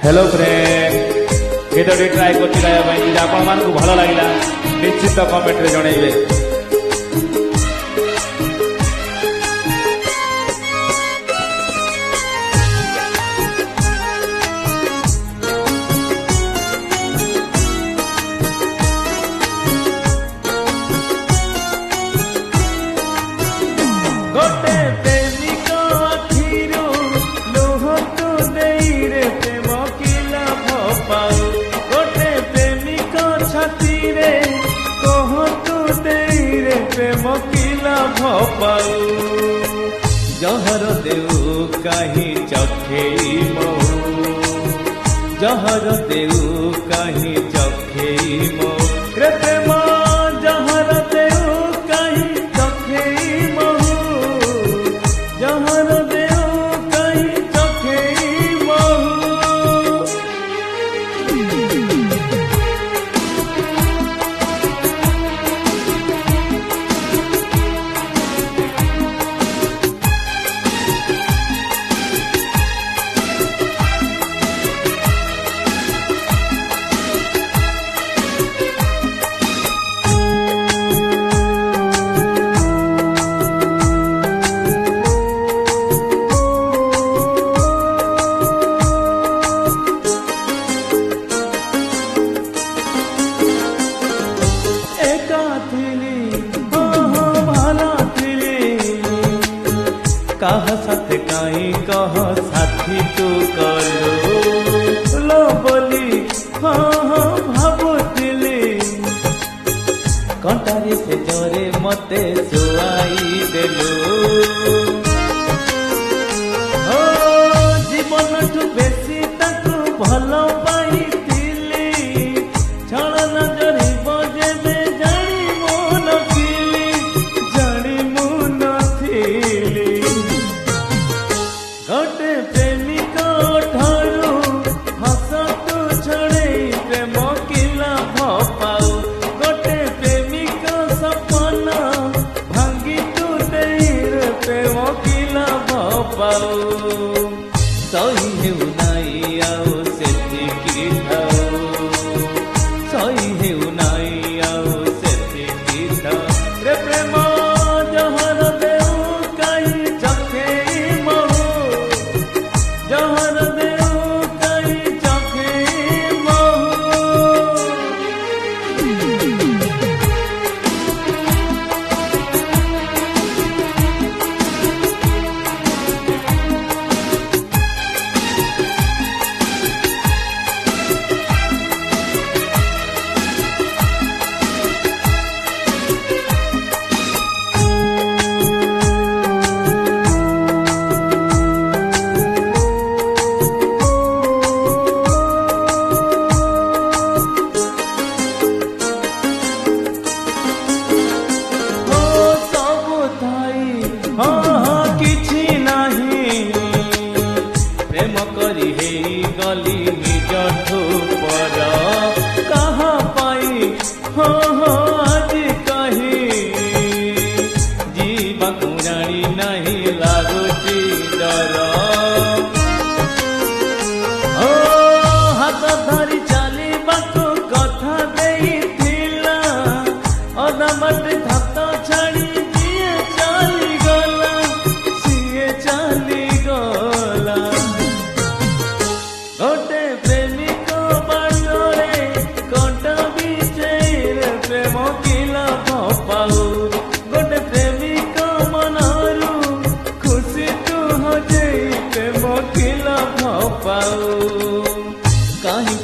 Hello friend गीतटी try कर आपण मान भल लगे निश्चित कमेंट रे जनइबे। गोटे प्रेमिक अखिरू लुह तू देई रे प्रेम की लाभ पाऊ। गोटे प्रेमिक छाती रे कह तू देई रे प्रेम की लाभ पाऊ। जहर देऊ कहीं चखेई मऊ, जहर देऊ कहीं चखेई मऊ रे प्रेम जहर देऊ कहीं चखेई मऊ। जहर देऊ कहीं चखेई मऊ। कह साथ कहीं कह साथी तू कलु लो बोली हाँ हाँ भावुली। कंटारी से जोरे मते सुआई देलु जीवन ठू बेसी ताकू भल पाइली। छल नजरी बजेबे जानी मो नथिली, जानी मो नथिली। गोटे प्रेमिक ठारू हस तू छड़े प्रेम की लाभ पाऊ। गोटे प्रेमिक सपना भांगी तू देई रे प्रेम की लाभ पाऊ। सही हेउ नाई आउ सेतिकी ठाऊ, सही हेउ नाई आउ सेतिकी ठाऊ रे प्रेम जहर देऊ कहीं चखेई मऊ। जहर देऊ कहीं चखेई मऊ। किछि नाही प्रेम करी हेई गली निजठू पर कहा पाई हाँ हाँ आज कही जीवा कुराणी नहीं लागुची डर। हाथ धरी चली बाटू कथा देइथिला अदा मत हाथ छाड़ी दिए चली गला, सिए चली गला। गोटे प्रेमिक बाटरे कंट बिचेर प्रेम की लाभ पाऊ। गोटे प्रेमिक मनरू खुशी तू हजेई प्रेम की लाभ पाऊ। कहीं